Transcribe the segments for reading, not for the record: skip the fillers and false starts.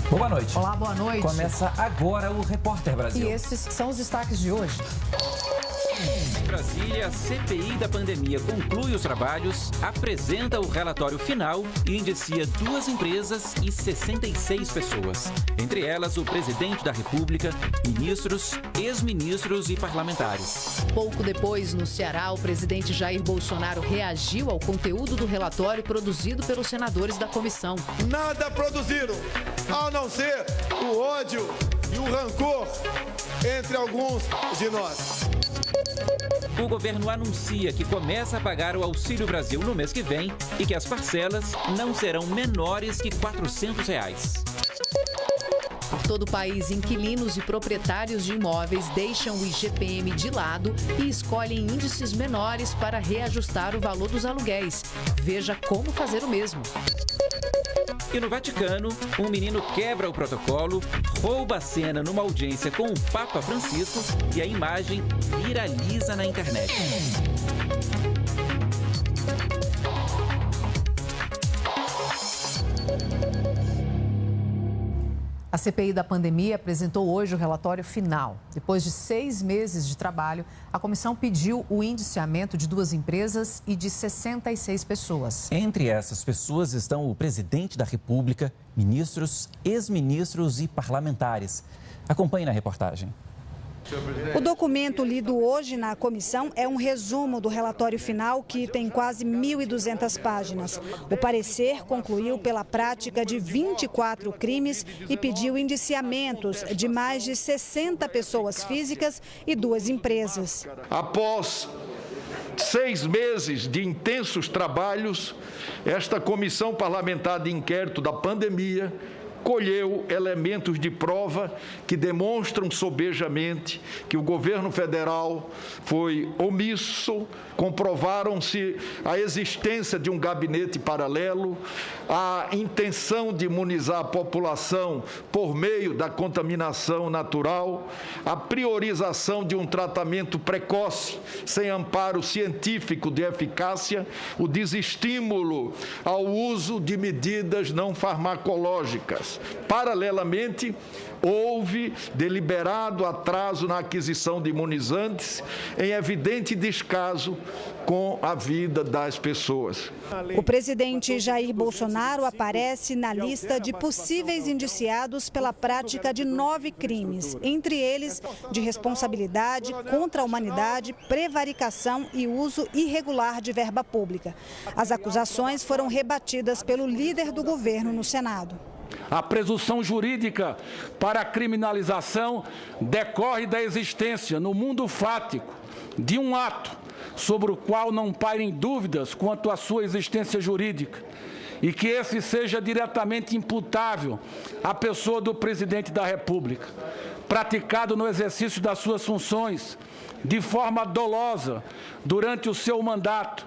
Boa noite. Olá, boa noite. Começa agora o Repórter Brasil. E esses são os destaques de hoje. Em Brasília, a CPI da pandemia conclui os trabalhos, apresenta o relatório final e indicia 2 empresas e 66 pessoas. Entre elas, o presidente da República, ministros, ex-ministros e parlamentares. Pouco depois, no Ceará, o presidente Jair Bolsonaro reagiu ao conteúdo do relatório produzido pelos senadores da comissão. Nada produziram, a não ser o ódio e o rancor entre alguns de nós. O governo anuncia que começa a pagar o Auxílio Brasil no mês que vem e que as parcelas não serão menores que R$ 400. Por todo o país, inquilinos e proprietários de imóveis deixam o IGPM de lado e escolhem índices menores para reajustar o valor dos aluguéis. Veja como fazer o mesmo. E no Vaticano, um menino quebra o protocolo, rouba a cena numa audiência com o Papa Francisco e a imagem viraliza na internet. A CPI da pandemia apresentou hoje o relatório final. Depois de 6 meses de trabalho, a comissão pediu o indiciamento de 2 empresas e de 66 pessoas. Entre essas pessoas estão o presidente da República, ministros, ex-ministros e parlamentares. Acompanhe na reportagem. O documento lido hoje na comissão é um resumo do relatório final, que tem quase 1.200 páginas. O parecer concluiu pela prática de 24 crimes e pediu indiciamentos de mais de 60 pessoas físicas e 2 empresas. Após 6 meses de intensos trabalhos, esta comissão parlamentar de inquérito da pandemia colheu elementos de prova que demonstram sobejamente que o governo federal foi omisso, comprovaram-se a existência de um gabinete paralelo, a intenção de imunizar a população por meio da contaminação natural, a priorização de um tratamento precoce, sem amparo científico de eficácia, o desestímulo ao uso de medidas não farmacológicas. Paralelamente, houve deliberado atraso na aquisição de imunizantes, em evidente descaso com a vida das pessoas. O presidente Jair Bolsonaro aparece na lista de possíveis indiciados pela prática de 9 crimes, entre eles de responsabilidade contra a humanidade, prevaricação e uso irregular de verba pública. As acusações foram rebatidas pelo líder do governo no Senado. A presunção jurídica para a criminalização decorre da existência no mundo fático de um ato sobre o qual não pairem dúvidas quanto à sua existência jurídica e que esse seja diretamente imputável à pessoa do presidente da República, praticado no exercício das suas funções de forma dolosa durante o seu mandato,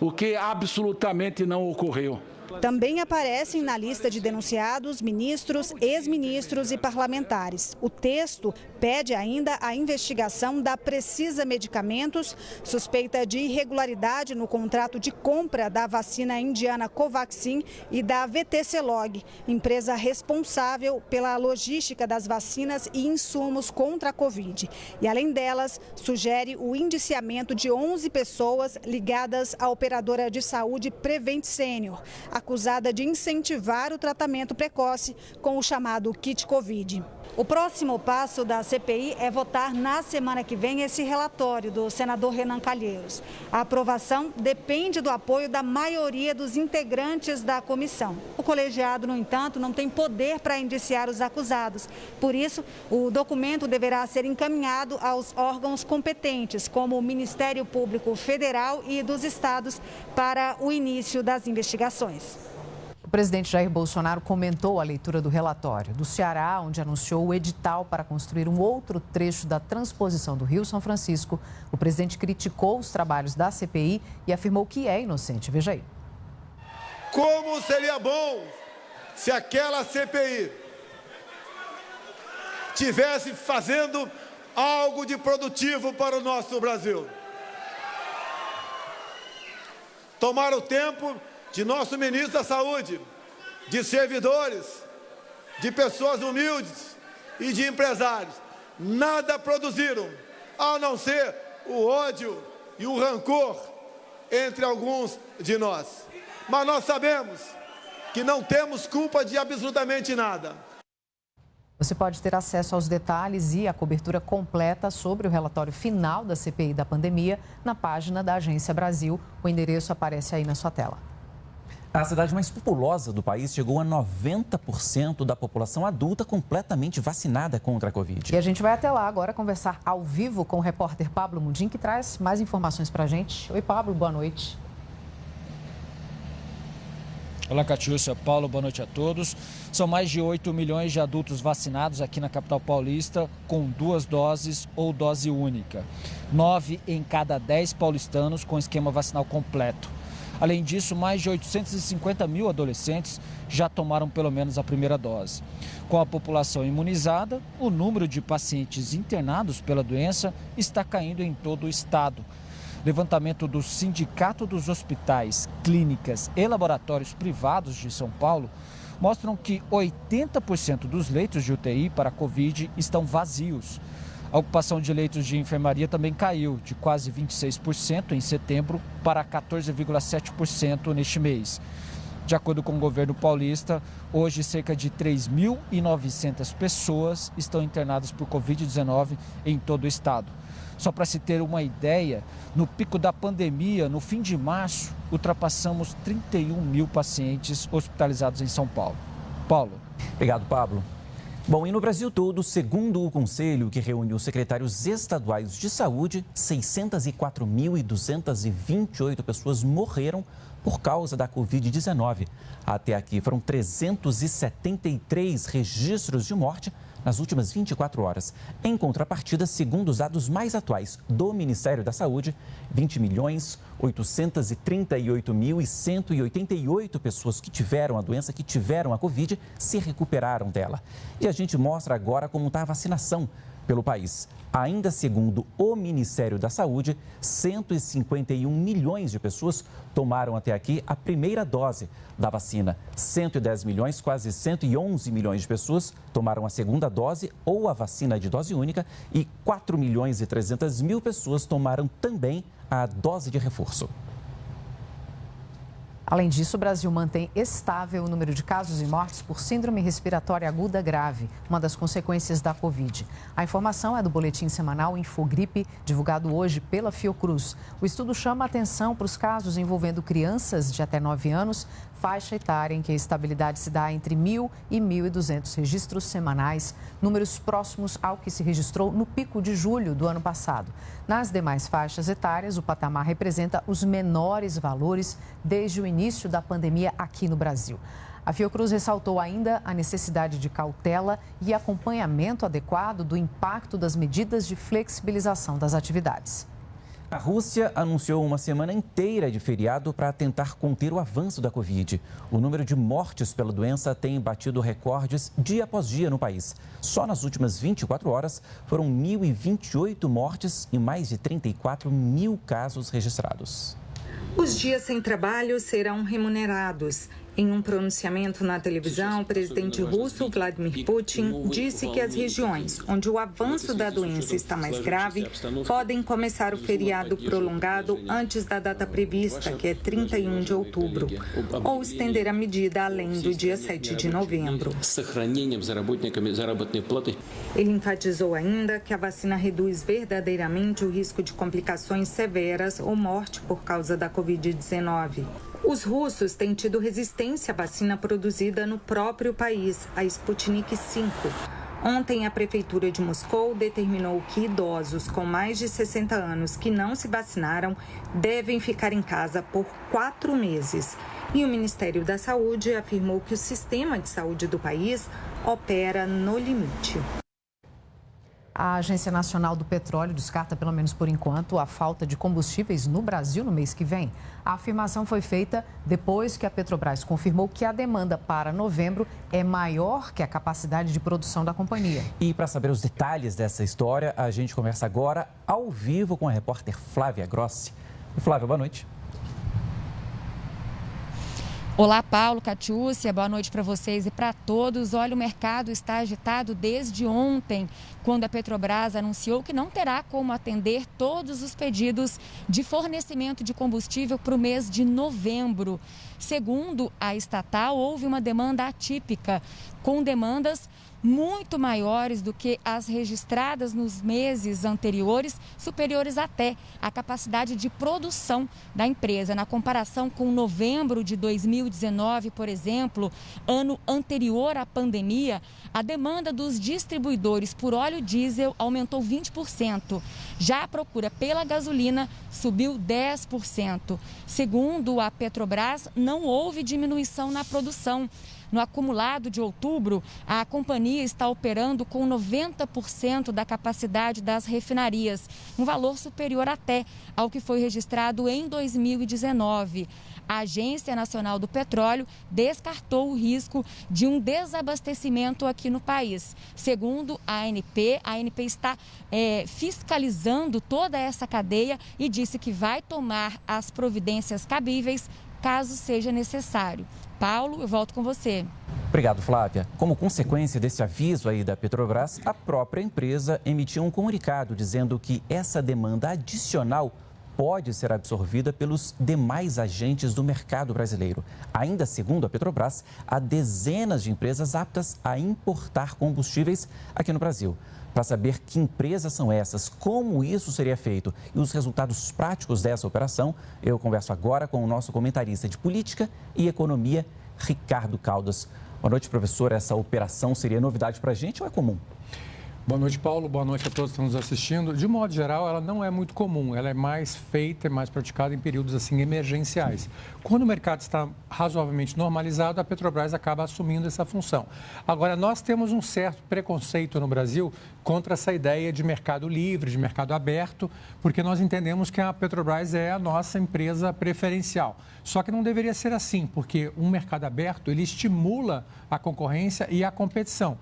o que absolutamente não ocorreu. Também aparecem na lista de denunciados ministros, ex-ministros e parlamentares. O texto pede ainda a investigação da Precisa Medicamentos, suspeita de irregularidade no contrato de compra da vacina indiana Covaxin e da VTC-Log, empresa responsável pela logística das vacinas e insumos contra a Covid. E, além delas, sugere o indiciamento de 11 pessoas ligadas à operadora de saúde Prevent Senior, acusada de incentivar o tratamento precoce com o chamado kit Covid. O próximo passo da CPI é votar na semana que vem esse relatório do senador Renan Calheiros. A aprovação depende do apoio da maioria dos integrantes da comissão. O colegiado, no entanto, não tem poder para indiciar os acusados. Por isso, o documento deverá ser encaminhado aos órgãos competentes, como o Ministério Público Federal e dos estados, para o início das investigações. O presidente Jair Bolsonaro comentou a leitura do relatório do Ceará, onde anunciou o edital para construir um outro trecho da transposição do Rio São Francisco. O presidente criticou os trabalhos da CPI e afirmou que é inocente. Veja aí. Como seria bom se aquela CPI tivesse fazendo algo de produtivo para o nosso Brasil. Tomar o tempo de nosso ministro da Saúde, de servidores, de pessoas humildes e de empresários. Nada produziram, a não ser o ódio e o rancor entre alguns de nós. Mas nós sabemos que não temos culpa de absolutamente nada. Você pode ter acesso aos detalhes e a cobertura completa sobre o relatório final da CPI da pandemia na página da Agência Brasil. O endereço aparece aí na sua tela. A cidade mais populosa do país chegou a 90% da população adulta completamente vacinada contra a Covid. E a gente vai até lá agora conversar ao vivo com o repórter Pablo Mudim, que traz mais informações para a gente. Oi, Pablo, boa noite. Olá, Catiúcia, Paulo, boa noite a todos. São mais de 8 milhões de adultos vacinados aqui na capital paulista com 2 doses ou dose única. 9 em cada 10 paulistanos com esquema vacinal completo. Além disso, mais de 850 mil adolescentes já tomaram pelo menos a primeira dose. Com a população imunizada, o número de pacientes internados pela doença está caindo em todo o estado. Levantamento do Sindicato dos Hospitais, Clínicas e Laboratórios Privados de São Paulo mostram que 80% dos leitos de UTI para a Covid estão vazios. A ocupação de leitos de enfermaria também caiu de quase 26% em setembro para 14,7% neste mês. De acordo com o governo paulista, hoje cerca de 3.900 pessoas estão internadas por Covid-19 em todo o estado. Só para se ter uma ideia, no pico da pandemia, no fim de março, ultrapassamos 31 mil pacientes hospitalizados em São Paulo. Paulo. Obrigado, Pablo. Bom, e no Brasil todo, segundo o Conselho, que reúne os secretários estaduais de saúde, 604.228 pessoas morreram por causa da Covid-19. Até aqui foram 373 registros de morte nas últimas 24 horas. Em contrapartida, segundo os dados mais atuais do Ministério da Saúde, 20.838.188 pessoas que tiveram a doença, que tiveram a Covid, se recuperaram dela. E a gente mostra agora como está a vacinação pelo país. Ainda segundo o Ministério da Saúde, 151 milhões de pessoas tomaram até aqui a primeira dose da vacina. 110 milhões, quase 111 milhões de pessoas tomaram a segunda dose ou a vacina de dose única e 4 milhões e 300 mil pessoas tomaram também a dose de reforço. Além disso, o Brasil mantém estável o número de casos e mortes por síndrome respiratória aguda grave, uma das consequências da Covid. A informação é do boletim semanal Infogripe, divulgado hoje pela Fiocruz. O estudo chama a atenção para os casos envolvendo crianças de até 9 anos, faixa etária em que a estabilidade se dá entre 1.000 e 1.200 registros semanais, números próximos ao que se registrou no pico de julho do ano passado. Nas demais faixas etárias, o patamar representa os menores valores desde o início da pandemia aqui no Brasil. A Fiocruz ressaltou ainda a necessidade de cautela e acompanhamento adequado do impacto das medidas de flexibilização das atividades. A Rússia anunciou uma semana inteira de feriado para tentar conter o avanço da Covid. O número de mortes pela doença tem batido recordes dia após dia no país. Só nas últimas 24 horas foram 1.028 mortes e mais de 34 mil casos registrados. Os dias sem trabalho serão remunerados. Em um pronunciamento na televisão, o presidente russo Vladimir Putin disse que as regiões onde o avanço da doença está mais grave podem começar o feriado prolongado antes da data prevista, que é 31 de outubro, ou estender a medida além do dia 7 de novembro. Ele enfatizou ainda que a vacina reduz verdadeiramente o risco de complicações severas ou morte por causa da Covid-19. Os russos têm tido resistência à vacina produzida no próprio país, a Sputnik V. Ontem, a Prefeitura de Moscou determinou que idosos com mais de 60 anos que não se vacinaram devem ficar em casa por 4 meses. E o Ministério da Saúde afirmou que o sistema de saúde do país opera no limite. A Agência Nacional do Petróleo descarta, pelo menos por enquanto, a falta de combustíveis no Brasil no mês que vem. A afirmação foi feita depois que a Petrobras confirmou que a demanda para novembro é maior que a capacidade de produção da companhia. E para saber os detalhes dessa história, a gente conversa agora ao vivo com a repórter Flávia Grossi. Flávia, boa noite. Olá, Paulo, Catiúcia, boa noite para vocês e para todos. Olha, o mercado está agitado desde ontem, quando a Petrobras anunciou que não terá como atender todos os pedidos de fornecimento de combustível para o mês de novembro. Segundo a estatal, houve uma demanda atípica, com demandas muito maiores do que as registradas nos meses anteriores, superiores até à capacidade de produção da empresa. Na comparação com novembro de 2019, por exemplo, ano anterior à pandemia, a demanda dos distribuidores por óleo diesel aumentou 20%. Já a procura pela gasolina subiu 10%. Segundo a Petrobras, não houve diminuição na produção. No acumulado de outubro, a companhia está operando com 90% da capacidade das refinarias, um valor superior até ao que foi registrado em 2019. A Agência Nacional do Petróleo descartou o risco de um desabastecimento aqui no país. Segundo a ANP está fiscalizando toda essa cadeia e disse que vai tomar as providências cabíveis caso seja necessário. Paulo, eu volto com você. Obrigado, Flávia. Como consequência desse aviso aí da Petrobras, a própria empresa emitiu um comunicado dizendo que essa demanda adicional pode ser absorvida pelos demais agentes do mercado brasileiro. Ainda segundo a Petrobras, há dezenas de empresas aptas a importar combustíveis aqui no Brasil. Para saber que empresas são essas, como isso seria feito e os resultados práticos dessa operação, eu converso agora com o nosso comentarista de política e economia, Ricardo Caldas. Boa noite, professor. Essa operação seria novidade para a gente ou é comum? Boa noite, Paulo. Boa noite a todos que estão nos assistindo. De modo geral, ela não é muito comum. Ela é mais feita, mais praticada em períodos assim emergenciais. Quando o mercado está razoavelmente normalizado, a Petrobras acaba assumindo essa função. Agora, nós temos um certo preconceito no Brasil contra essa ideia de mercado livre, de mercado aberto, porque nós entendemos que a Petrobras é a nossa empresa preferencial. Só que não deveria ser assim, porque um mercado aberto, ele estimula a concorrência e a competição.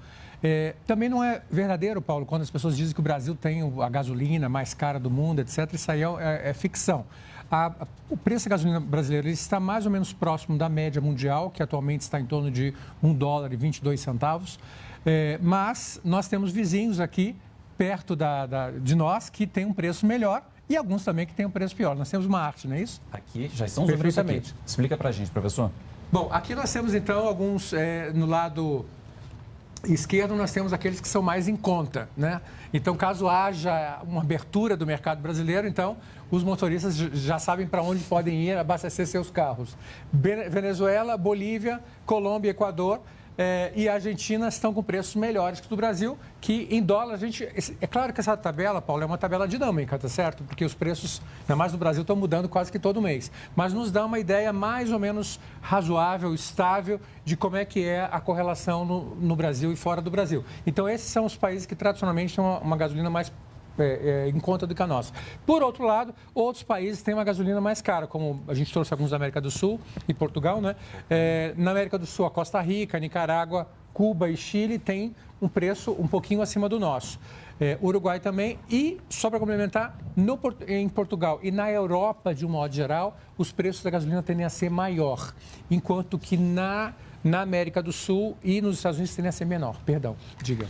Também não é verdadeiro, Paulo, quando as pessoas dizem que o Brasil tem a gasolina mais cara do mundo, etc. Isso aí é ficção. O preço da gasolina brasileira ele está mais ou menos próximo da média mundial, que atualmente está em torno de $1,22. Mas nós temos vizinhos aqui, perto de nós, que têm um preço melhor e alguns também que têm um preço pior. Nós temos uma arte, não é isso? Aqui já estão os números aqui. Explica para a gente, professor. Bom, aqui nós temos, então, alguns no lado esquerdo, nós temos aqueles que são mais em conta, né? Então, caso haja uma abertura do mercado brasileiro, então, os motoristas já sabem para onde podem ir abastecer seus carros. Venezuela, Bolívia, Colômbia, Equador e a Argentina estão com preços melhores que o do Brasil, que em dólar, é claro que essa tabela, Paulo, é uma tabela dinâmica, tá certo? Porque os preços, ainda mais no Brasil, estão mudando quase que todo mês. Mas nos dá uma ideia mais ou menos razoável, estável, de como é que é a correlação no Brasil e fora do Brasil. Então, esses são os países que tradicionalmente têm uma gasolina mais em conta do que a nossa. Por outro lado, outros países têm uma gasolina mais cara, como a gente trouxe alguns da América do Sul e Portugal, né? Na América do Sul, a Costa Rica, Nicarágua, Cuba e Chile têm um preço um pouquinho acima do nosso. Uruguai também. E, só para complementar, em Portugal e na Europa, de um modo geral, os preços da gasolina tendem a ser maior, enquanto que na América do Sul e nos Estados Unidos tendem a ser menor. Perdão, diga.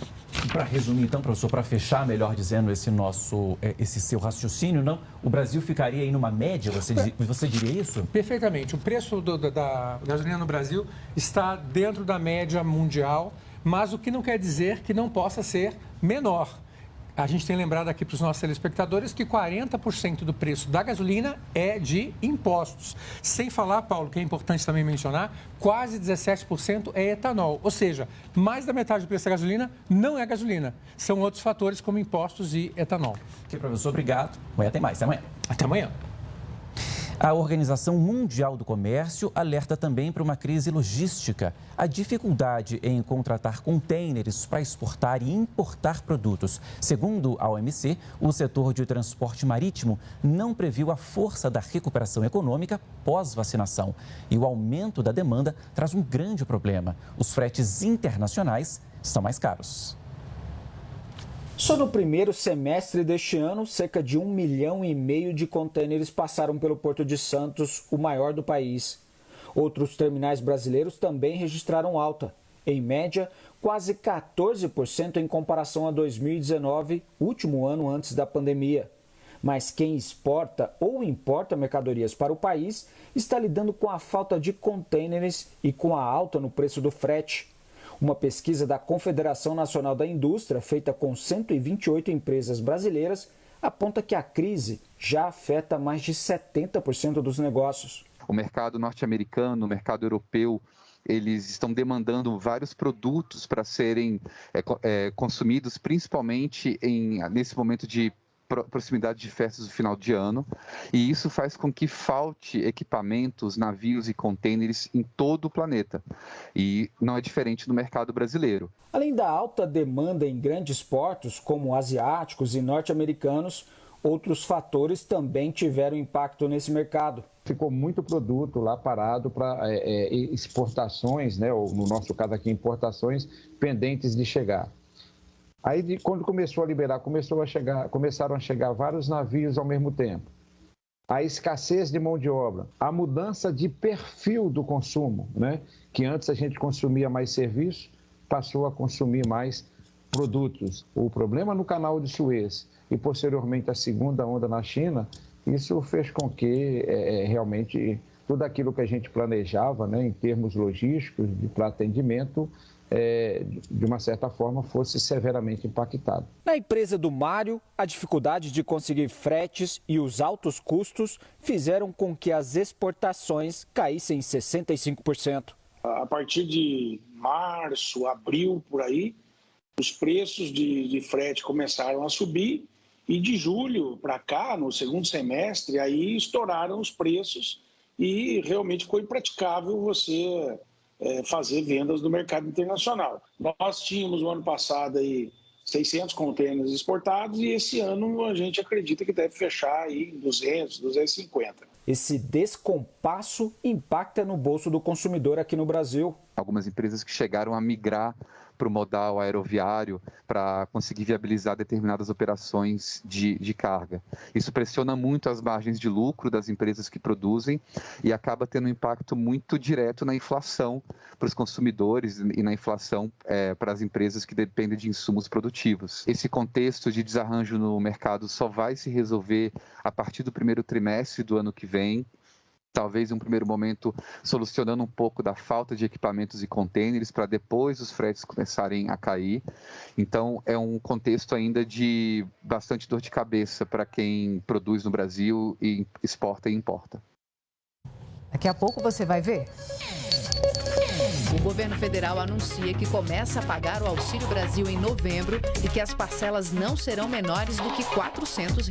Para resumir, então, professor, para fechar, melhor dizendo, esse seu raciocínio, não? O Brasil ficaria aí numa média, você diria isso? Perfeitamente. O preço da gasolina no Brasil está dentro da média mundial, mas o que não quer dizer que não possa ser menor. A gente tem lembrado aqui para os nossos telespectadores que 40% do preço da gasolina é de impostos. Sem falar, Paulo, que é importante também mencionar, quase 17% é etanol. Ou seja, mais da metade do preço da gasolina não é gasolina. São outros fatores como impostos e etanol. Ok, professor, obrigado. Amanhã tem mais. Até amanhã. Até amanhã. A Organização Mundial do Comércio alerta também para uma crise logística. A dificuldade em contratar contêineres para exportar e importar produtos. Segundo a OMC, o setor de transporte marítimo não previu a força da recuperação econômica pós-vacinação. E o aumento da demanda traz um grande problema. Os fretes internacionais estão mais caros. Só no primeiro semestre deste ano, cerca de 1,5 milhão de contêineres passaram pelo Porto de Santos, o maior do país. Outros terminais brasileiros também registraram alta. Em média, quase 14% em comparação a 2019, último ano antes da pandemia. Mas quem exporta ou importa mercadorias para o país está lidando com a falta de contêineres e com a alta no preço do frete. Uma pesquisa da Confederação Nacional da Indústria, feita com 128 empresas brasileiras, aponta que a crise já afeta mais de 70% dos negócios. O mercado norte-americano, o mercado europeu, eles estão demandando vários produtos para serem consumidos, principalmente nesse momento de proximidade de festas do final de ano, e isso faz com que falte equipamentos, navios e contêineres em todo o planeta. E não é diferente no mercado brasileiro. Além da alta demanda em grandes portos, como asiáticos e norte-americanos, outros fatores também tiveram impacto nesse mercado. Ficou muito produto lá parado para exportações, né, ou no nosso caso aqui importações, pendentes de chegar. Aí, quando começou a liberar, começaram a chegar vários navios ao mesmo tempo. A escassez de mão de obra, a mudança de perfil do consumo, né? Que antes a gente consumia mais serviço, passou a consumir mais produtos. O problema no canal de Suez e, posteriormente, a segunda onda na China, isso fez com que realmente tudo aquilo que a gente planejava, né, em termos logísticos, para atendimento, de uma certa forma, fosse severamente impactado. Na empresa do Mário, a dificuldade de conseguir fretes e os altos custos fizeram com que as exportações caíssem 65%. A partir de março, abril, por aí, os preços de frete começaram a subir e de julho para cá, no segundo semestre, aí estouraram os preços e realmente ficou impraticável você fazer vendas no mercado internacional. Nós tínhamos no ano passado aí 600 contêineres exportados e esse ano a gente acredita que deve fechar aí 200, 250. Esse descompasso impacta no bolso do consumidor aqui no Brasil. Algumas empresas que chegaram a migrar para o modal aeroviário para conseguir viabilizar determinadas operações de carga. Isso pressiona muito as margens de lucro das empresas que produzem e acaba tendo um impacto muito direto na inflação para os consumidores e na inflação para as empresas que dependem de insumos produtivos. Esse contexto de desarranjo no mercado só vai se resolver a partir do primeiro trimestre do ano que vem. Talvez em um primeiro momento solucionando um pouco da falta de equipamentos e contêineres para depois os fretes começarem a cair. Então é um contexto ainda de bastante dor de cabeça para quem produz no Brasil e exporta e importa. Daqui a pouco você vai ver. O governo federal anuncia que começa a pagar o Auxílio Brasil em novembro e que as parcelas não serão menores do que R$ 400.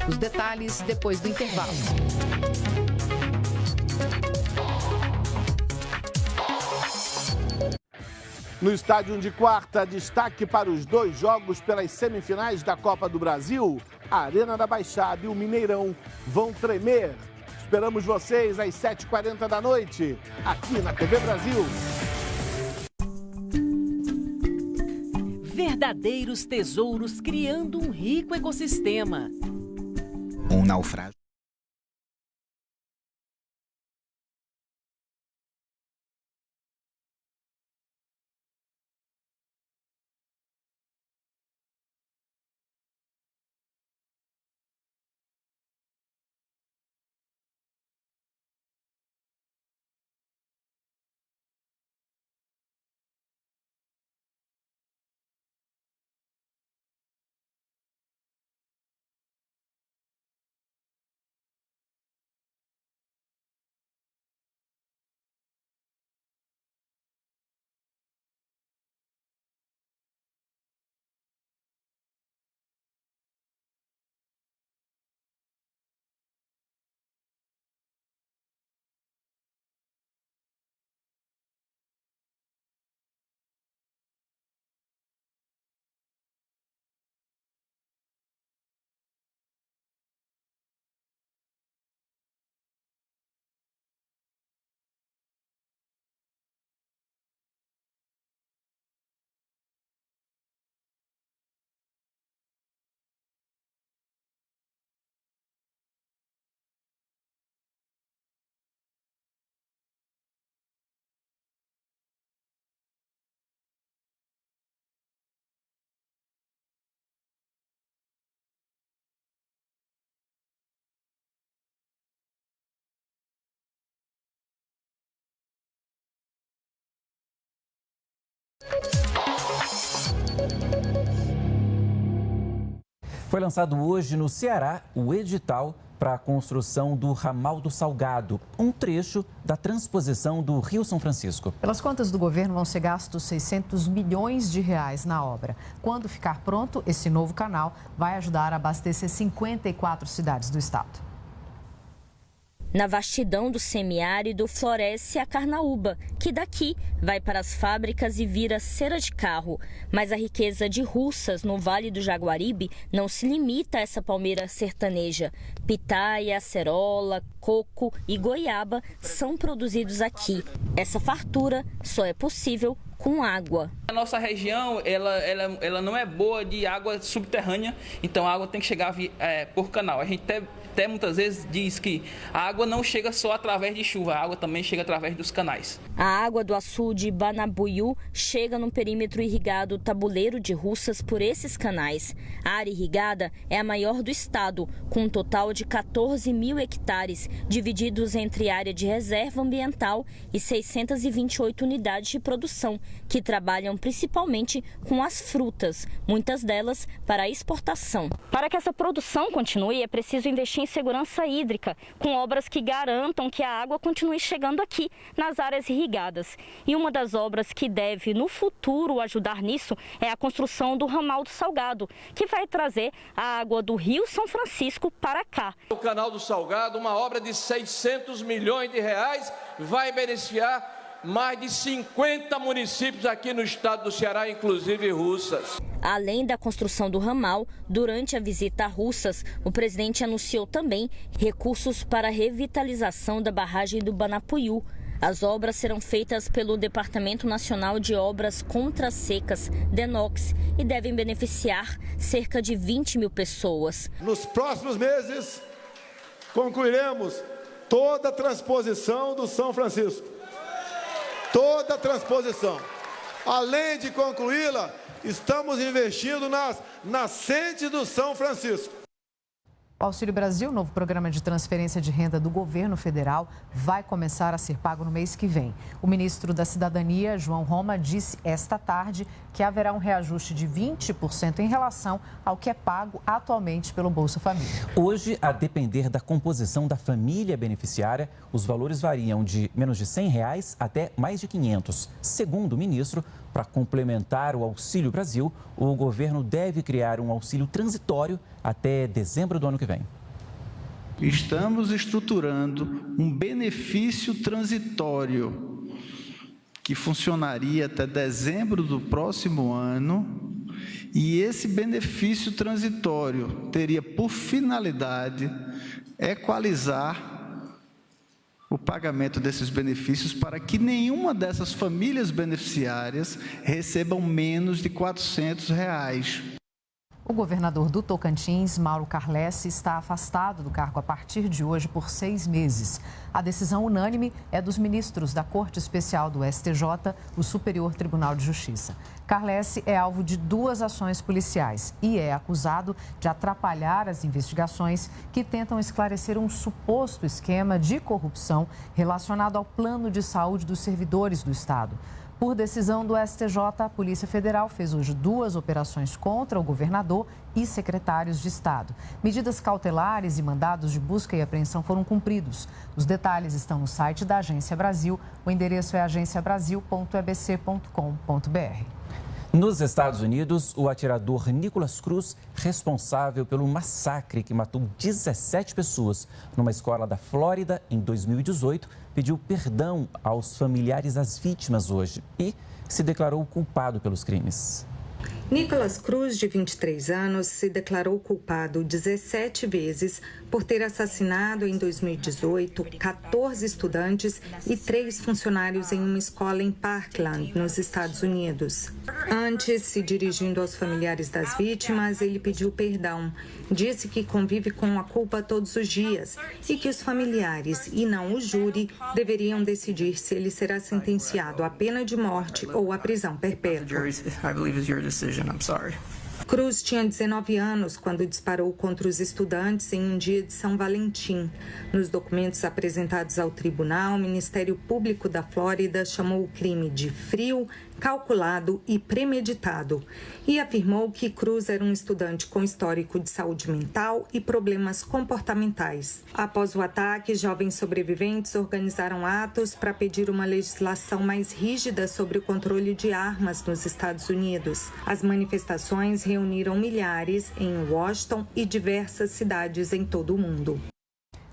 Os detalhes depois do intervalo. No estádio de quarta, destaque para os 2 jogos pelas semifinais da Copa do Brasil. A Arena da Baixada e o Mineirão vão tremer. Esperamos vocês às 7h40 da noite, aqui na TV Brasil. Verdadeiros tesouros criando um rico ecossistema. Um naufrágio. Foi lançado hoje no Ceará o edital para a construção do Ramal do Salgado, um trecho da transposição do Rio São Francisco. Pelas contas do governo, vão ser gastos 600 milhões de reais na obra. Quando ficar pronto, esse novo canal vai ajudar a abastecer 54 cidades do estado. Na vastidão do semiárido floresce a carnaúba, que daqui vai para as fábricas e vira cera de carro. Mas a riqueza de Russas, no Vale do Jaguaribe, não se limita a essa palmeira sertaneja. Pitaia, acerola, coco e goiaba são produzidos aqui. Essa fartura só é possível com água. A nossa região, ela não é boa de água subterrânea, então a água tem que chegar por canal. A gente até muitas vezes diz que a água não chega só através de chuva, a água também chega através dos canais. A água do açude Banabuiú chega no perímetro irrigado Tabuleiro de Russas por esses canais. A área irrigada é a maior do estado, com um total de 14 mil hectares, divididos entre área de reserva ambiental e 628 unidades de produção, que trabalham principalmente com as frutas, muitas delas para exportação. Para que essa produção continue, é preciso investir em segurança hídrica, com obras que garantam que a água continue chegando aqui, nas áreas irrigadas. E uma das obras que deve, no futuro, ajudar nisso é a construção do Ramal do Salgado, que vai trazer a água do Rio São Francisco para cá. O Canal do Salgado, uma obra de 600 milhões de reais, vai beneficiar mais de 50 municípios aqui no estado do Ceará, inclusive Russas. Além da construção do ramal, durante a visita a Russas, o presidente anunciou também recursos para a revitalização da barragem do Banapuiú. As obras serão feitas pelo Departamento Nacional de Obras Contra Secas, DENOX, e devem beneficiar cerca de 20 mil pessoas. Nos próximos meses, concluiremos toda a transposição do São Francisco. Toda a transposição. Além de concluí-la, estamos investindo nas nascentes do São Francisco. O Auxílio Brasil, novo programa de transferência de renda do governo federal, vai começar a ser pago no mês que vem. O ministro da Cidadania, João Roma, disse esta tarde que haverá um reajuste de 20% em relação ao que é pago atualmente pelo Bolsa Família. Hoje, a depender da composição da família beneficiária, os valores variam de menos de R$100 até mais de 500. Segundo o ministro, para complementar o Auxílio Brasil, o governo deve criar um auxílio transitório até dezembro do ano que vem. Estamos estruturando um benefício transitório que funcionaria até dezembro do próximo ano, e esse benefício transitório teria por finalidade equalizar o pagamento desses benefícios para que nenhuma dessas famílias beneficiárias recebam menos de R$400. O governador do Tocantins, Mauro Carlessi, está afastado do cargo a partir de hoje por 6 meses. A decisão unânime é dos ministros da Corte Especial do STJ, o Superior Tribunal de Justiça. Carlessi é alvo de 2 ações policiais e é acusado de atrapalhar as investigações que tentam esclarecer um suposto esquema de corrupção relacionado ao plano de saúde dos servidores do Estado. Por decisão do STJ, a Polícia Federal fez hoje 2 operações contra o governador e secretários de Estado. Medidas cautelares e mandados de busca e apreensão foram cumpridos. Os detalhes estão no site da Agência Brasil. O endereço é agenciabrasil.ebc.com.br. Nos Estados Unidos, o atirador Nicolas Cruz, responsável pelo massacre que matou 17 pessoas numa escola da Flórida em 2018, pediu perdão aos familiares das vítimas hoje e se declarou culpado pelos crimes. Nicolas Cruz, de 23 anos, se declarou culpado 17 vezes por ter assassinado em 2018 14 estudantes e 3 funcionários em uma escola em Parkland, nos Estados Unidos. Antes, se dirigindo aos familiares das vítimas, ele pediu perdão. Disse que convive com a culpa todos os dias e que os familiares, e não o júri, deveriam decidir se ele será sentenciado à pena de morte ou à prisão perpétua. Cruz tinha 19 anos quando disparou contra os estudantes em um dia de São Valentim. Nos documentos apresentados ao tribunal, o Ministério Público da Flórida chamou o crime de frio, calculado e premeditado. E afirmou que Cruz era um estudante com histórico de saúde mental e problemas comportamentais. Após o ataque, jovens sobreviventes organizaram atos para pedir uma legislação mais rígida sobre o controle de armas nos Estados Unidos. As manifestações reuniram milhares em Washington e diversas cidades em todo o mundo.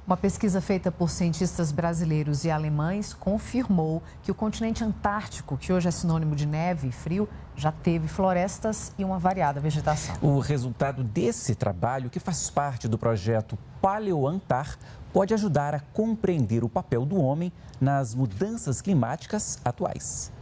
Uma pesquisa feita por cientistas brasileiros e alemães confirmou que o continente antártico, que hoje é sinônimo de neve e frio, já teve florestas e uma variada vegetação. O resultado desse trabalho, que faz parte do projeto Paleoantar, pode ajudar a compreender o papel do homem nas mudanças climáticas atuais.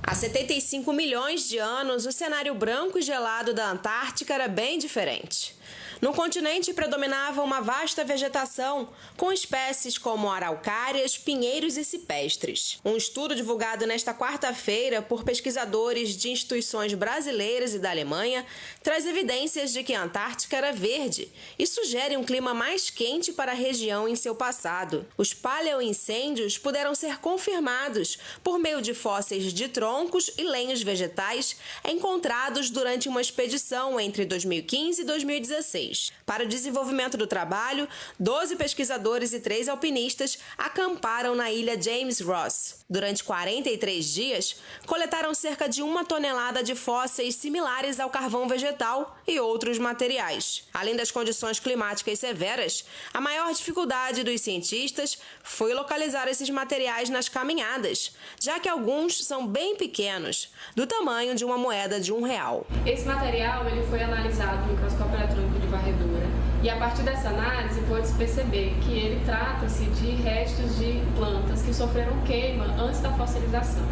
Há 75 milhões de anos, o cenário branco e gelado da Antártica era bem diferente. No continente predominava uma vasta vegetação, com espécies como araucárias, pinheiros e cipestres. Um estudo divulgado nesta quarta-feira por pesquisadores de instituições brasileiras e da Alemanha traz evidências de que a Antártica era verde e sugere um clima mais quente para a região em seu passado. Os paleoincêndios puderam ser confirmados por meio de fósseis de troncos e lenhos vegetais encontrados durante uma expedição entre 2015 e 2016. Para o desenvolvimento do trabalho, 12 pesquisadores e 3 alpinistas acamparam na ilha James Ross. Durante 43 dias, coletaram cerca de 1 tonelada de fósseis similares ao carvão vegetal e outros materiais. Além das condições climáticas severas, a maior dificuldade dos cientistas foi localizar esses materiais nas caminhadas, já que alguns são bem pequenos, do tamanho de uma moeda de R$1. Esse material ele foi analisado no microscópio eletrônico de varredura e a partir dessa análise pôde-se perceber que ele trata-se de restos de plantas que sofreram queima antes da fossilização.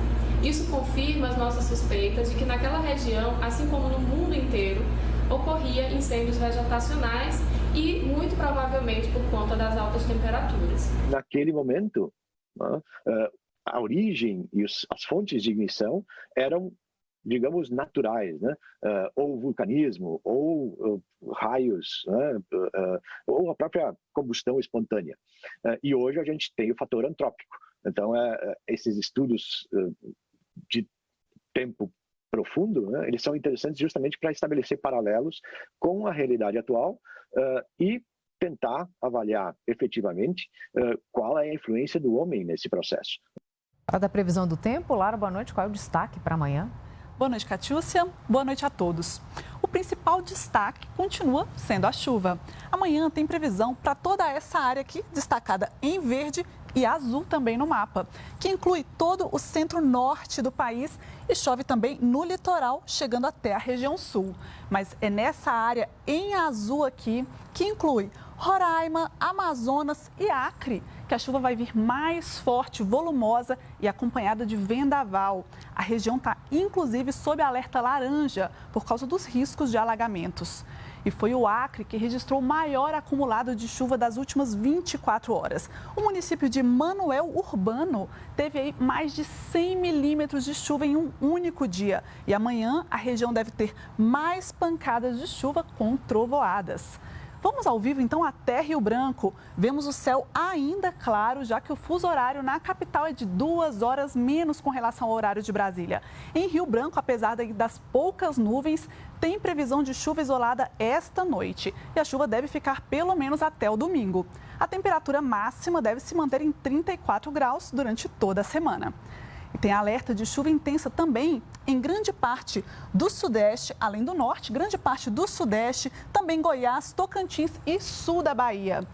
Isso confirma as nossas suspeitas de que naquela região, assim como no mundo inteiro, ocorria incêndios vegetacionais e muito provavelmente por conta das altas temperaturas. Naquele momento, a origem e as fontes de ignição eram, digamos, naturais, né? Ou vulcanismo, ou raios, né? Ou a própria combustão espontânea. E hoje a gente tem o fator antrópico. Então, esses estudos de tempo profundo, né? Eles são interessantes justamente para estabelecer paralelos com a realidade atual e tentar avaliar efetivamente qual é a influência do homem nesse processo. Para da previsão do tempo, Lara, boa noite. Qual é o destaque para amanhã? Boa noite, Catiúcia. Boa noite a todos. O principal destaque continua sendo a chuva. Amanhã tem previsão para toda essa área aqui, destacada em verde e azul também no mapa, que inclui todo o centro-norte do país e chove também no litoral, chegando até a região sul. Mas é nessa área em azul aqui, que inclui Roraima, Amazonas e Acre, que a chuva vai vir mais forte, volumosa e acompanhada de vendaval. A região está, inclusive, sob alerta laranja por causa dos riscos de alagamentos. E foi o Acre que registrou o maior acumulado de chuva das últimas 24 horas. O município de Manoel Urbano teve aí mais de 100 milímetros de chuva em um único dia. E amanhã a região deve ter mais pancadas de chuva com trovoadas. Vamos ao vivo, então, até Rio Branco. Vemos o céu ainda claro, já que o fuso horário na capital é de 2 horas menos com relação ao horário de Brasília. Em Rio Branco, apesar das poucas nuvens, tem previsão de chuva isolada esta noite. E a chuva deve ficar pelo menos até o domingo. A temperatura máxima deve se manter em 34 graus durante toda a semana. E tem alerta de chuva intensa também em grande parte do sudeste, além do norte, grande parte do sudeste, também Goiás, Tocantins e sul da Bahia.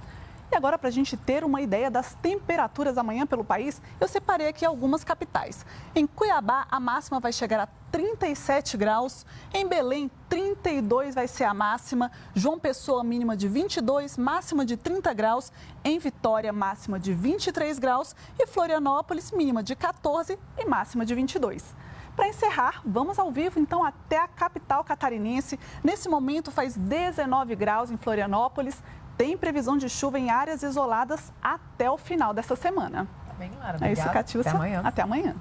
E agora, para a gente ter uma ideia das temperaturas amanhã pelo país, eu separei aqui algumas capitais. Em Cuiabá, a máxima vai chegar a 37 graus. Em Belém, 32 vai ser a máxima. João Pessoa, mínima de 22, máxima de 30 graus. Em Vitória, máxima de 23 graus. E Florianópolis, mínima de 14 e máxima de 22. Para encerrar, vamos ao vivo, então, até a capital catarinense. Nesse momento, faz 19 graus em Florianópolis. Tem previsão de chuva em áreas isoladas até o final dessa semana. Tá bem, Lara. É isso, Catiúcia. Até amanhã. Até amanhã.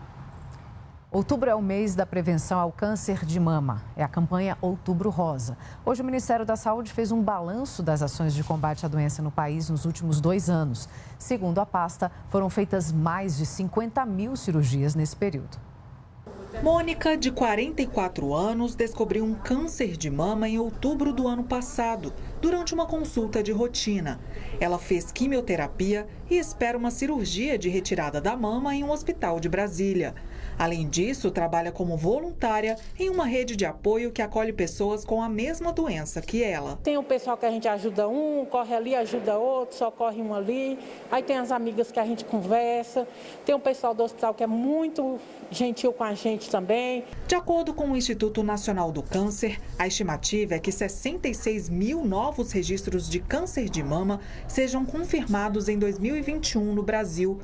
Outubro é o mês da prevenção ao câncer de mama. É a campanha Outubro Rosa. Hoje o Ministério da Saúde fez um balanço das ações de combate à doença no país nos últimos 2 anos. Segundo a pasta, foram feitas mais de 50 mil cirurgias nesse período. Mônica, de 44 anos, descobriu um câncer de mama em outubro do ano passado, durante uma consulta de rotina. Ela fez quimioterapia e espera uma cirurgia de retirada da mama em um hospital de Brasília. Além disso, trabalha como voluntária em uma rede de apoio que acolhe pessoas com a mesma doença que ela. Tem o pessoal que a gente ajuda um, corre ali, ajuda outro, socorre um ali. Aí tem as amigas que a gente conversa. Tem o pessoal do hospital que é muito gentil com a gente também. De acordo com o Instituto Nacional do Câncer, a estimativa é que 66 mil novos registros de câncer de mama sejam confirmados em 2021 no Brasil.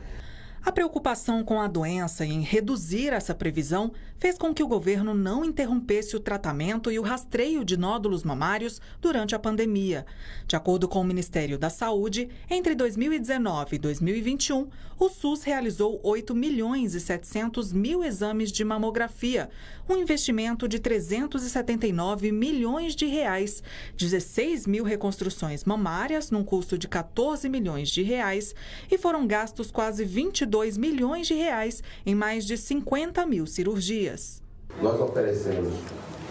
A preocupação com a doença e em reduzir essa previsão fez com que o governo não interrompesse o tratamento e o rastreio de nódulos mamários durante a pandemia. De acordo com o Ministério da Saúde, entre 2019 e 2021, o SUS realizou 8.700.000 exames de mamografia, um investimento de 379 milhões de reais, 16 mil reconstruções mamárias, num custo de 14 milhões de reais, e foram gastos quase 22 milhões de reais em mais de 50 mil cirurgias. Nós oferecemos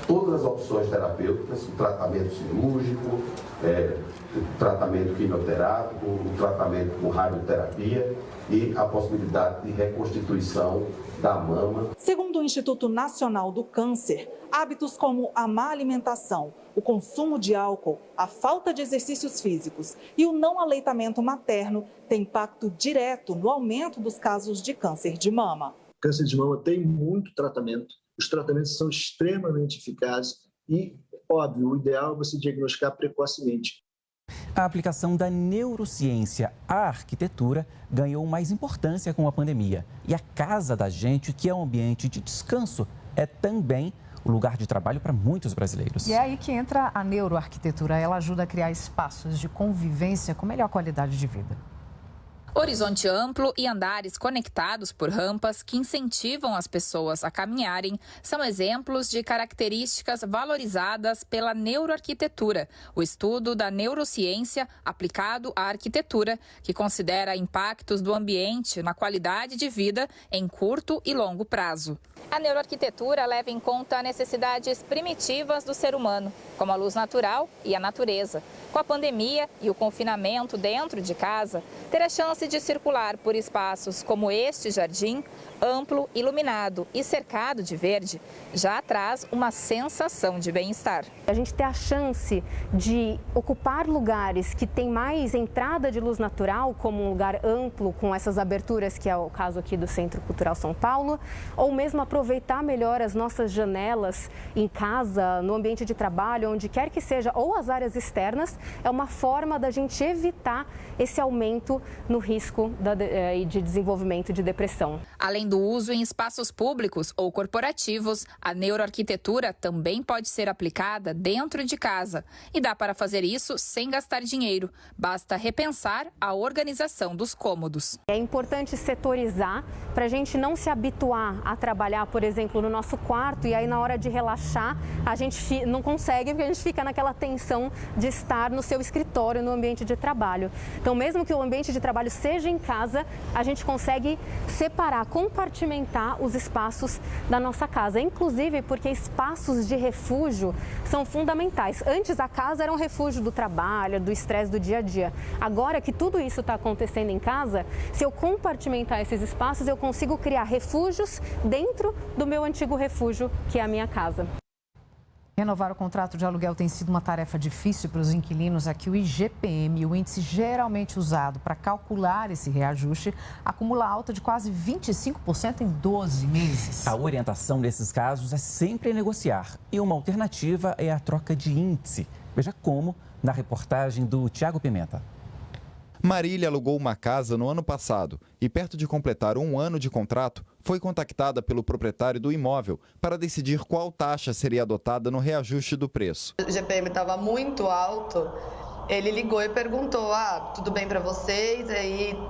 todas as opções terapêuticas, o tratamento cirúrgico, o tratamento quimioterápico, o tratamento com radioterapia e a possibilidade de reconstituição da mama. Segundo o Instituto Nacional do Câncer, hábitos como a má alimentação, o consumo de álcool, a falta de exercícios físicos e o não aleitamento materno têm impacto direto no aumento dos casos de câncer de mama. O câncer de mama tem muito tratamento, os tratamentos são extremamente eficazes e, óbvio, o ideal é você diagnosticar precocemente. A aplicação da neurociência à arquitetura ganhou mais importância com a pandemia. E a casa da gente, que é um ambiente de descanso, é também o lugar de trabalho para muitos brasileiros. E é aí que entra a neuroarquitetura. Ela ajuda a criar espaços de convivência com melhor qualidade de vida. Horizonte amplo e andares conectados por rampas que incentivam as pessoas a caminharem são exemplos de características valorizadas pela neuroarquitetura, o estudo da neurociência aplicado à arquitetura, que considera impactos do ambiente na qualidade de vida em curto e longo prazo. A neuroarquitetura leva em conta necessidades primitivas do ser humano, como a luz natural e a natureza. Com a pandemia e o confinamento dentro de casa, ter a chance de circular por espaços como este jardim, amplo, iluminado e cercado de verde, já traz uma sensação de bem-estar. A gente ter a chance de ocupar lugares que têm mais entrada de luz natural, como um lugar amplo com essas aberturas, que é o caso aqui do Centro Cultural São Paulo, ou mesmo aproveitar melhor as nossas janelas em casa, no ambiente de trabalho, onde quer que seja, ou as áreas externas, é uma forma da gente evitar esse aumento no risco de desenvolvimento de depressão. Além do uso em espaços públicos ou corporativos, a neuroarquitetura também pode ser aplicada dentro de casa. E dá para fazer isso sem gastar dinheiro. Basta repensar a organização dos cômodos. É importante setorizar para a gente não se habituar a trabalhar, por exemplo, no nosso quarto e aí na hora de relaxar a gente não consegue porque a gente fica naquela tensão de estar no seu escritório, no ambiente de trabalho. Então, mesmo que o ambiente de trabalho seja em casa, a gente consegue separar, compartimentar os espaços da nossa casa, inclusive porque espaços de refúgio são fundamentais. Antes a casa era um refúgio do trabalho, do estresse do dia a dia. Agora que tudo isso está acontecendo em casa, se eu compartimentar esses espaços, eu consigo criar refúgios dentro do meu antigo refúgio, que é a minha casa. Renovar o contrato de aluguel tem sido uma tarefa difícil para os inquilinos. Aqui o IGPM, o índice geralmente usado para calcular esse reajuste, acumula alta de quase 25% em 12 meses. A orientação nesses casos é sempre negociar e uma alternativa é a troca de índice. Veja como na reportagem do Tiago Pimenta. Marília alugou uma casa no ano passado e, perto de completar um ano de contrato, foi contactada pelo proprietário do imóvel para decidir qual taxa seria adotada no reajuste do preço. O GPM estava muito alto, ele ligou e perguntou, tudo bem para vocês,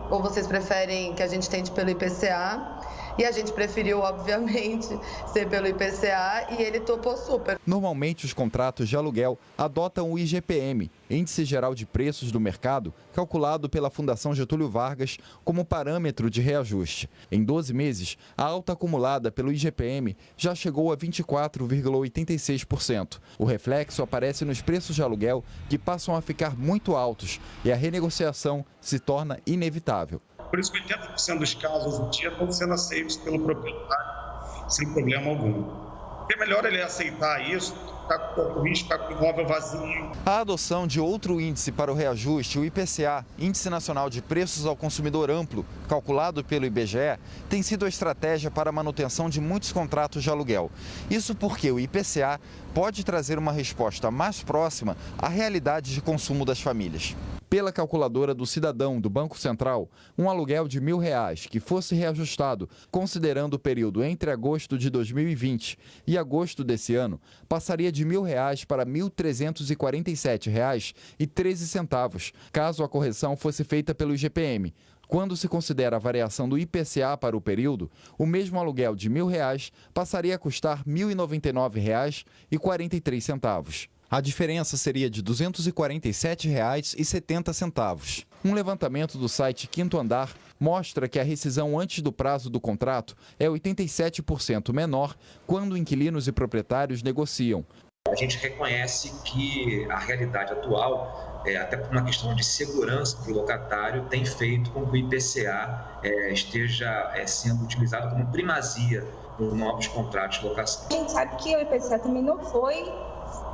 ou vocês preferem que a gente tente pelo IPCA? e a gente preferiu, obviamente, ser pelo IPCA e ele topou super. Normalmente, os contratos de aluguel adotam o IGPM, Índice Geral de Preços do Mercado, calculado pela Fundação Getúlio Vargas como parâmetro de reajuste. Em 12 meses, a alta acumulada pelo IGPM já chegou a 24,86%. O reflexo aparece nos preços de aluguel, que passam a ficar muito altos, e a renegociação se torna inevitável. Por isso que 80% dos casos hoje em dia estão sendo aceitos pelo proprietário sem problema algum. É melhor ele aceitar isso, ficar com o risco, ficar com o imóvel vazio. A adoção de outro índice para o reajuste, o IPCA, Índice Nacional de Preços ao Consumidor Amplo, calculado pelo IBGE, tem sido a estratégia para a manutenção de muitos contratos de aluguel. Isso porque o IPCA pode trazer uma resposta mais próxima à realidade de consumo das famílias. Pela calculadora do Cidadão do Banco Central, um aluguel de R$1.000 que fosse reajustado, considerando o período entre agosto de 2020 e agosto desse ano, passaria de R$1.000 para R$ 1.347,13, caso a correção fosse feita pelo IGPM. Quando se considera a variação do IPCA para o período, o mesmo aluguel de R$1.000 passaria a custar R$ 1.099,43. A diferença seria de R$ 247,70. Um levantamento do site Quinto Andar mostra que a rescisão antes do prazo do contrato é 87% menor quando inquilinos e proprietários negociam. A gente reconhece que a realidade atual, até por uma questão de segurança para o locatário, tem feito com que o IPCA esteja sendo utilizado como primazia nos novos contratos de locação. A gente sabe que o IPCA também não foi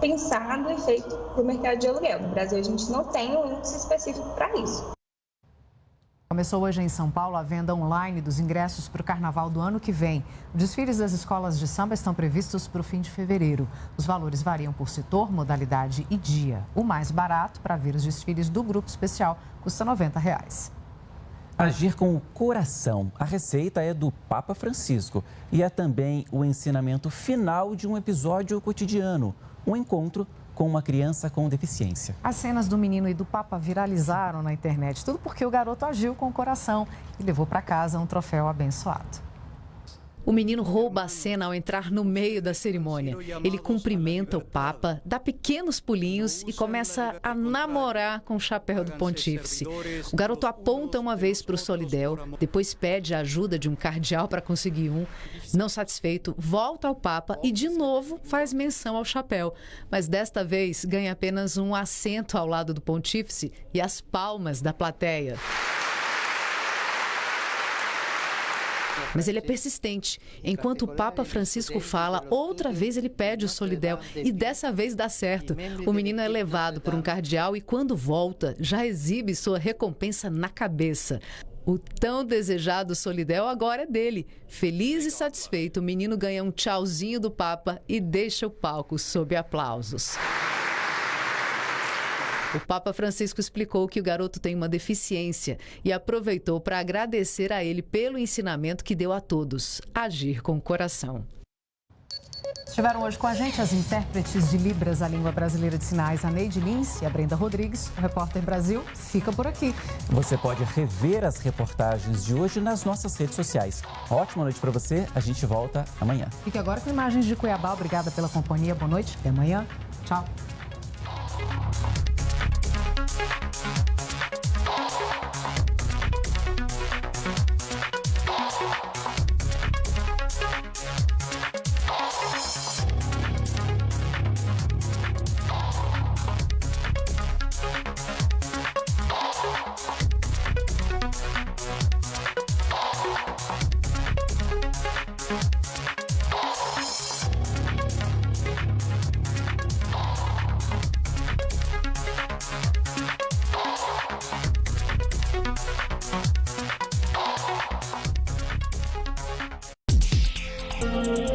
pensado e feito para o mercado de aluguel. No Brasil, a gente não tem um índice específico para isso. Começou hoje em São Paulo a venda online dos ingressos para o carnaval do ano que vem. Os desfiles das escolas de samba estão previstos para o fim de fevereiro. Os valores variam por setor, modalidade e dia. O mais barato para ver os desfiles do grupo especial custa R$ 90. Agir com o coração. A receita é do Papa Francisco e é também o ensinamento final de um episódio cotidiano, um encontro com uma criança com deficiência. As cenas do menino e do Papa viralizaram na internet, tudo porque o garoto agiu com o coração e levou para casa um troféu abençoado. O menino rouba a cena ao entrar no meio da cerimônia. Ele cumprimenta o Papa, dá pequenos pulinhos e começa a namorar com o chapéu do pontífice. O garoto aponta uma vez para o solidel, depois pede a ajuda de um cardeal para conseguir um. Não satisfeito, volta ao Papa e de novo faz menção ao chapéu. Mas desta vez ganha apenas um assento ao lado do pontífice e as palmas da plateia. Mas ele é persistente. Enquanto o Papa Francisco fala, outra vez ele pede o solidel e dessa vez dá certo. O menino é levado por um cardeal e quando volta, já exibe sua recompensa na cabeça. O tão desejado solidel agora é dele. Feliz e satisfeito, o menino ganha um tchauzinho do Papa e deixa o palco sob aplausos. O Papa Francisco explicou que o garoto tem uma deficiência e aproveitou para agradecer a ele pelo ensinamento que deu a todos, agir com o coração. Estiveram hoje com a gente as intérpretes de Libras, a língua brasileira de sinais, a Neide Lins e a Brenda Rodrigues. O Repórter Brasil fica por aqui. Você pode rever as reportagens de hoje nas nossas redes sociais. Ótima noite para você, a gente volta amanhã. Fique agora com imagens de Cuiabá. Obrigada pela companhia, boa noite, até amanhã. Tchau. Thank you.